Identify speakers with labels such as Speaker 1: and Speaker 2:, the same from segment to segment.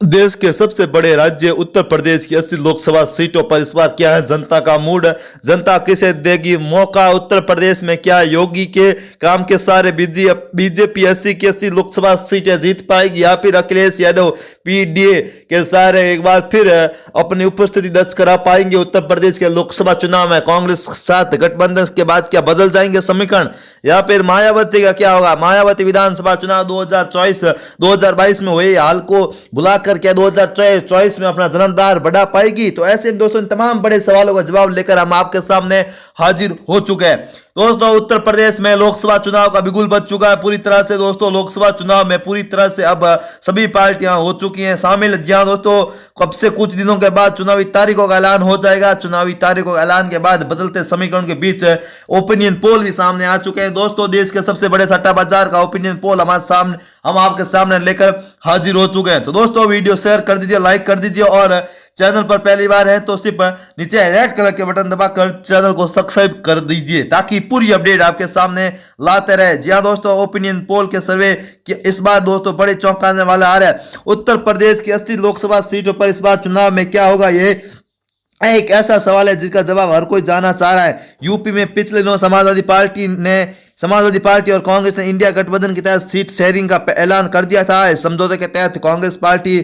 Speaker 1: देश के सबसे बड़े राज्य उत्तर प्रदेश की 80 लोकसभा सीटों पर इस बार क्या है जनता का मूड। जनता किसे देगी मौका। उत्तर प्रदेश में क्या योगी के काम के सारे बीजेपी 80 की 80 लोकसभा सीटें जीत पाएगी या फिर अखिलेश यादव पीडीए के सारे एक बार फिर अपनी उपस्थिति दर्ज करा पाएंगे। उत्तर प्रदेश के लोकसभा चुनाव में कांग्रेस के साथ गठबंधन के बाद क्या बदल जाएंगे समीकरण या फिर मायावती का क्या होगा। मायावती विधानसभा चुनाव 2022 में हुए हाल को बुलाकर क्या 2024 में अपना जन्मदार बढ़ा पाएगी। तो ऐसे में दोस्तों तमाम बड़े सवालों का जवाब लेकर हम आपके सामने हाजिर हो चुके हैं। दोस्तों उत्तर प्रदेश में लोकसभा चुनाव का बिगुल बज चुका है पूरी तरह से। दोस्तों लोकसभा चुनाव में पूरी तरह से अब सभी पार्टियां हो चुकी हैं शामिल। जहां दोस्तों कब से कुछ दिनों के बाद चुनावी तारीखों का ऐलान हो जाएगा। चुनावी तारीखों का ऐलान के बाद बदलते समीकरण के बीच ओपिनियन पोल भी सामने आ चुके हैं। दोस्तों देश के सबसे बड़े सट्टा बाजार का ओपिनियन पोल हम आपके सामने लेकर हाजिर हो चुके हैं। तो दोस्तों वीडियो शेयर कर दीजिए, लाइक कर दीजिए और चैनल पर पहली बार है तो सिर्फ नीचे रेड कलर के बटन दबाकर चैनल को सब्सक्राइब कर दीजिए ताकि पूरी अपडेट आपके सामने लाते रहे। जी हाँ दोस्तों ओपिनियन पोल के सर्वे इस बार दोस्तों बड़े चौंकाने वाला आ रहा है। उत्तर प्रदेश की 80 लोकसभा सीटों पर इस बार चुनाव में क्या होगा, ये एक ऐसा सवाल है जिसका जवाब हर कोई जानना चाह रहा है। यूपी में पिछले दिनों समाजवादी पार्टी और कांग्रेस ने इंडिया गठबंधन के तहत सीट शेयरिंग का ऐलान कर दिया था। इस समझौते के तहत कांग्रेस पार्टी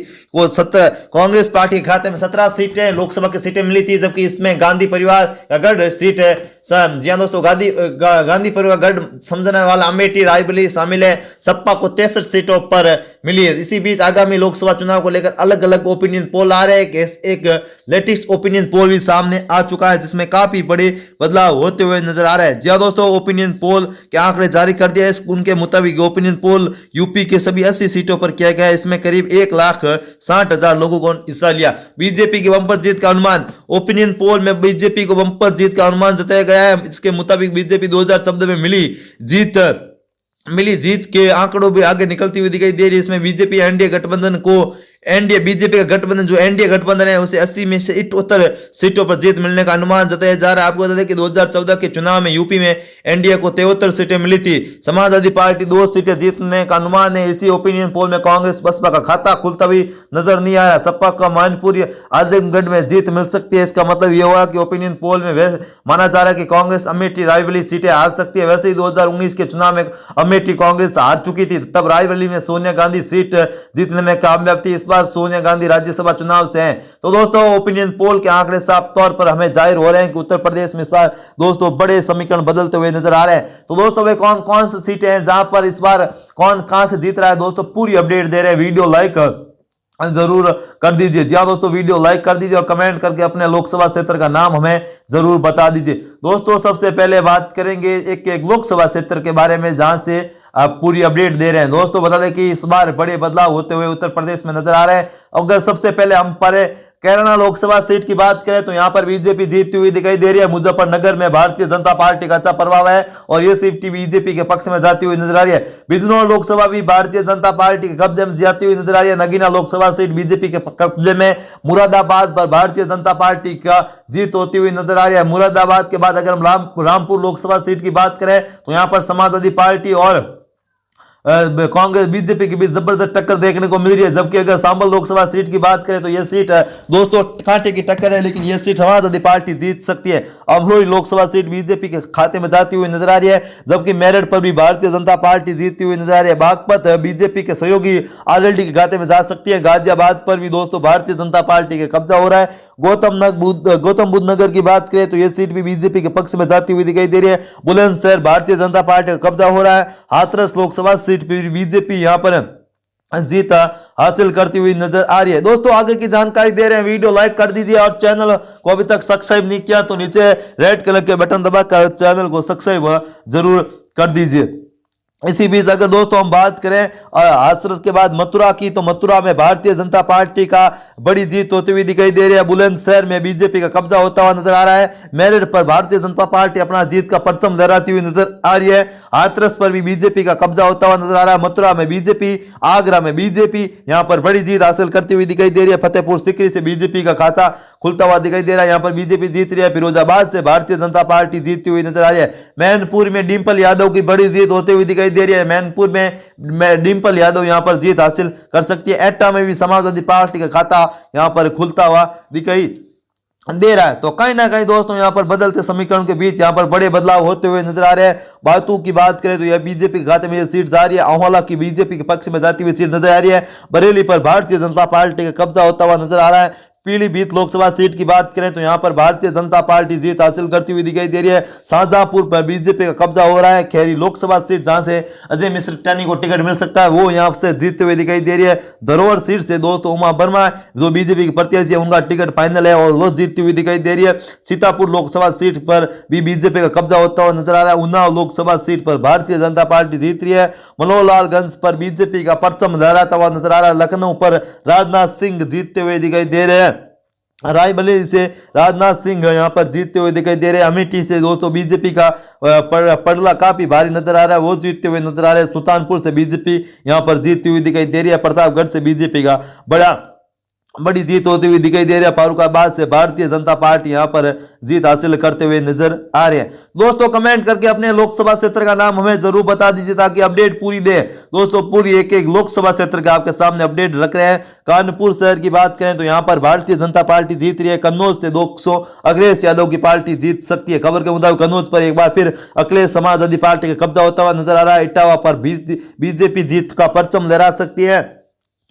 Speaker 1: के खाते में 17 सीटें लोकसभा की सीटें मिली थी, जबकि इसमें गांधी परिवार का गढ़ सीट है। जी हाँ दोस्तों गांधी परिवार गढ़ समझने वाला अमेठी रायबरेली शामिल है। सपा को 63 सीटों पर मिली है। इसी बीच आगामी लोकसभा चुनाव को लेकर अलग अलग ओपिनियन पोल आ रहे हैं। एक लेटेस्ट ओपिनियन पोल भी सामने आ चुका है जिसमें काफी बड़े बदलाव होते हुए नजर आ रहा है। जी हाँ दोस्तों ओपिनियन पोल के आंकड़े जारी कर दिया है। उनके मुताबिक ओपिनियन पोल यूपी के सभी 80 सीटों पर किया गया है। इसमें करीब 1,60,000 लोगों को हिस्सा लिया। बीजेपी की बंपर जीत का अनुमान। ओपिनियन पोल में बीजेपी को बंपर जीत का अनुमान जताया गया है। इसके मुताबिक बीजेपी 2014 में मिली जीत के आंकड़ों भी आगे निकलती हुई दिखाई दे रही है। इसमें बीजेपी बीजेपी का गठबंधन जो एनडीए गठबंधन है उसे 80 में से 78 सीटों पर जीत मिलने का अनुमान जताया जा रहा है। आपको बता दें कि 2014 के चुनाव में यूपी में एनडीए को 73 सीटें मिली थी। समाजवादी पार्टी 2 सीटें जीतने का अनुमान है। इसी ओपिनियन पोल में कांग्रेस बसपा का खाता खुलता भी नजर नहीं आया। सपा का मैनपुरी आजमगढ़ में जीत मिल सकती है। इसका मतलब यह हुआ कि ओपिनियन पोल में वैसे माना जा रहा है कि कांग्रेस अमेठी रायबरेली सीटें हार सकती है। वैसे ही 2019 के चुनाव में अमेठी कांग्रेस हार चुकी थी, तब रायबरेली में सोनिया गांधी सीट जीतने में कामयाब थी। इस बार सोनिया गांधी राज्यसभा चुनाव से हैं। तो दोस्तों ओपिनियन पोल के आंकड़े साफ तौर पर हमें जाहिर हो रहे हैं कि उत्तर प्रदेश में दोस्तों बड़े समीकरण बदलते हुए नजर आ रहे हैं। तो दोस्तों वे कौन कौन सी सीटें हैं जहां पर इस बार कौन कहां से जीत रहा है, दोस्तों पूरी अपडेट दे रहे हैं। वीडियो लाइक जरूर कर दीजिए। जी हाँ दोस्तों वीडियो लाइक कर दीजिए और कमेंट करके अपने लोकसभा क्षेत्र का नाम हमें जरूर बता दीजिए। दोस्तों सबसे पहले बात करेंगे एक लोकसभा क्षेत्र के बारे में जहां से आप पूरी अपडेट दे रहे हैं। दोस्तों बता दें कि इस बार बड़े बदलाव होते हुए उत्तर प्रदेश में नजर आ रहे हैं। अगर सबसे पहले हम पर कैराना लोकसभा सीट की बात करें तो यहां पर बीजेपी जीतती हुई दिखाई दे रही है। मुजफ्फरनगर में भारतीय जनता पार्टी का अच्छा प्रभाव है और यह सीट बीजेपी के पक्ष में जाती हुई नजर आ रही है। बिजनौर लोकसभा भी भारतीय जनता पार्टी के कब्जे में जाती हुई नजर आ रही है। नगीना लोकसभा सीट बीजेपी के कब्जे में। मुरादाबाद पर भारतीय जनता पार्टी का जीत होती हुई नजर आ रही है। मुरादाबाद के बाद अगर हम रामपुर लोकसभा सीट की बात करें तो यहां पर समाजवादी पार्टी और कांग्रेस बीजेपी के बीच जबरदस्त टक्कर देखने को मिल रही है। जबकि अगर सांबल लोकसभा सीट की बात करें तो यह सीट दोस्तों कांटे की टक्कर है, लेकिन यह सीट समाजवादी पार्टी जीत सकती है। अमरोही लोकसभा सीट बीजेपी के खाते में जाती हुई नजर आ रही है, जबकि मेरठ पर भी भारतीय जनता पार्टी जीतती हुई नजर आ रही है। बागपत बीजेपी के सहयोगी आरएलडी के खाते में जा सकती है। गाजियाबाद पर भी दोस्तों भारतीय जनता पार्टी का कब्जा हो रहा है। गौतम बुद्ध नगर की बात करें तो यह सीट भी बीजेपी के पक्ष में जाती हुई दिखाई दे रही है। बुलंदशहर भारतीय जनता पार्टी का कब्जा हो रहा है। हाथरस लोकसभा सीट पर बीजेपी यहां पर जीत हासिल करती हुई नजर आ रही है। दोस्तों आगे की जानकारी दे रहे हैं, वीडियो लाइक कर दीजिए और चैनल को अभी तक सब्सक्राइब नहीं किया तो नीचे रेड कलर के बटन दबाकर चैनल को सब्सक्राइब जरूर कर दीजिए। इसी बीच अगर दोस्तों हम बात करें हाथरस के बाद मथुरा की तो मथुरा में भारतीय जनता पार्टी का बड़ी जीत होती हुई दिखाई दे रही है। बुलंदशहर में बीजेपी का कब्जा होता हुआ नजर आ रहा है। मेरठ पर भारतीय जनता पार्टी अपना जीत का परचम लहराती हुई नजर आ रही है। हाथरस पर भी बीजेपी का कब्जा होता हुआ नजर आ रहा है। मथुरा में बीजेपी, आगरा में बीजेपी यहां पर बड़ी जीत हासिल करती हुई दिखाई दे रही है। फतेहपुर सीकरी से बीजेपी का खाता खुलता हुआ दिखाई दे रहा है, यहां पर बीजेपी जीत रही है। फिरोजाबाद से भारतीय जनता पार्टी जीतती हुई नजर आ रही है। मैनपुर में डिंपल यादव की बड़ी जीत होती हुई दिखाई दिखाई दे रही है। मैनपुर में डिम्पल यादव यहाँ पर जीत हासिल कर सकती है। एटा में भी समाजवादी पार्टी का खाता यहाँ पर खुलता हुआ दिखाई दे रहा है। तो कहीं ना कहीं दोस्तों यहाँ पर बदलते समीकरण के बीच यहाँ पर बड़े बदलाव होते हुए नजर आ रहे हैं। बातों की बात करें तो यह बीजेपी के खाते में यह सीट जा रही है। अहोला की बीजेपी के पक्ष में जाती हुई सीट नजर आ रही है। बरेली पर भारतीय जनता पार्टी का कब्जा होता हुआ नजर आ रहा है। पीलीभीत लोकसभा सीट की बात करें तो यहां पर भारतीय जनता पार्टी जीत हासिल करती हुई दिखाई दे रही है। शाहजहांपुर पर बीजेपी का कब्जा हो रहा है। खैरी लोकसभा सीट जहां से अजय मिश्र टानी को टिकट मिल सकता है वो यहां से जीतते हुए दिखाई दे रही है। धरोहर सीट से दोस्तों उमा वर्मा जो बीजेपी की प्रत्याशी है उनका टिकट फाइनल है और वो जीतती हुई दिखाई दे रही है। सीतापुर लोकसभा सीट पर भी बीजेपी का कब्जा होता हुआ नजर आ रहा है। उन्नाव लोकसभा सीट पर भारतीय जनता पार्टी जीत रही है। मनोहरलालगंज पर बीजेपी का परचम लहराता हुआ नजर आ रहा है। लखनऊ पर राजनाथ सिंह जीतते हुए दिखाई दे रहे हैं। रायबरेली से राजनाथ सिंह यहां पर जीतते हुए दिखाई दे रहे हैं। अमेठी से दोस्तों बीजेपी का पड़ला काफी भारी नजर आ रहा है, वो जीतते हुए नजर आ रहे हैं। सुल्तानपुर से बीजेपी यहां पर जीतती हुई दिखाई दे रही है। प्रतापगढ़ से बीजेपी का बड़ी जीत होती हुई दिखाई दे रही है। फारुखाबाद से भारतीय जनता पार्टी यहां पर जीत हासिल करते हुए नजर आ रहे हैं। दोस्तों कमेंट करके अपने लोकसभा क्षेत्र का नाम हमें जरूर बता दीजिए ताकि अपडेट पूरी दे। दोस्तों पूरी एक एक लोकसभा क्षेत्र का आपके सामने अपडेट रख रहे हैं। कानपुर शहर की बात करें तो यहां पर भारतीय जनता पार्टी जीत रही है। कन्नौज से 200 अखिलेश यादव की पार्टी जीत सकती है। खबर के मुताबिक कन्नौज पर एक बार फिर अखिलेश समाजवादी पार्टी का कब्जा होता हुआ नजर आ रहा है। इटावा पर बीजेपी जीत का परचम लहरा सकती है।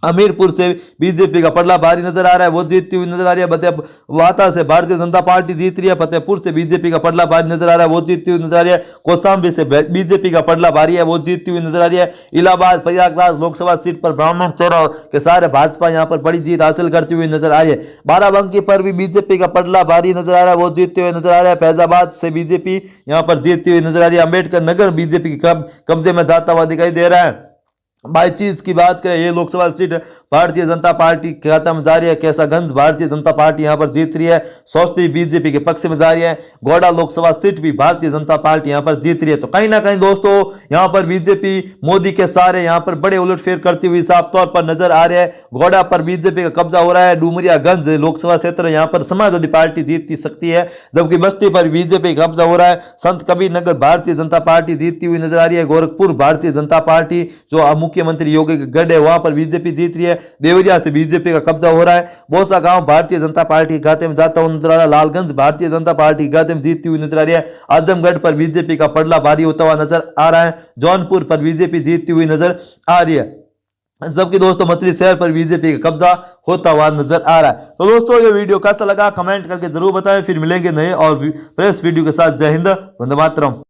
Speaker 1: हमीरपुर से बीजेपी का पड़ला भारी नजर आ रहा है, वो जीतती हुई नजर आ रही है। वाता से भारतीय जनता पार्टी जीत रही है। फतेहपुर से बीजेपी का पड़ला भारी नजर आ रहा है, वो जीतती हुई नजर आ रही है। कौशाम्बी से बीजेपी का पड़ला भारी है, वो जीतती हुई नजर आ रही है। इलाहाबाद प्रयागराज लोकसभा सीट पर ब्राह्मण चौरा के सारे भाजपा यहां पर बड़ी जीत हासिल करती हुई नजर आ रही है। बाराबंकी पर भी बीजेपी का पड़ला भारी नजर आ रहा है, वो जीतते हुए नजर आ रहा है। फैजाबाद से बीजेपी यहां पर जीतती हुई नजर आ रही है। अम्बेडकर नगर बीजेपी के कब्जे में जाता हुआ दिखाई दे रहा है। बाईचीज की बात करें ये लोकसभा सीट भारतीय जनता पार्टी के खाता में जा रही है। कैसागंज भारतीय जनता पार्टी यहां पर जीत रही है। सौस्ती बीजेपी के पक्ष में जा रही है। गोड़ा लोकसभा सीट भी भारतीय जनता पार्टी यहां पर जीत रही है। तो कहीं ना कहीं दोस्तों यहां पर बीजेपी मोदी के सारे यहां पर बड़े उलटफेर करती हुई साफ तौर पर नजर आ रहे हैं। गोड़ा पर बीजेपी का कब्जा हो रहा है। डुमरियागंज लोकसभा क्षेत्र यहां पर समाजवादी पार्टी जीत सकती है, जबकि बस्ती पर बीजेपी का कब्जा हो रहा है। संत कबीर नगर भारतीय जनता पार्टी जीतती हुई नजर आ रही है। गोरखपुर भारतीय जनता पार्टी जो मुख्यमंत्री योगी के गढ़ है वहां पर बीजेपी जीत रही है। देवरिया से बीजेपी का कब्जा हो रहा है। बोसा गांव भारतीय जनता पार्टी के खाते में जाता हुआ नजर आ रहा है। लालगंज भारतीय जनता पार्टी के खाते में जीतती हुई नजर आ रही है। आजमगढ़ पर बीजेपी का पड़ला भारी होता हुआ नजर आ रहा है। जौनपुर पर बीजेपी जीतती हुई नजर आ रही है, जबकि दोस्तों मछली शहर पर बीजेपी का कब्जा होता हुआ नजर आ रहा है। तो दोस्तों ये वीडियो कैसा लगा कमेंट करके जरूर बताएं। फिर मिलेंगे नए और फ्रेश वीडियो के साथ। जय हिंद, वंदे मातरम।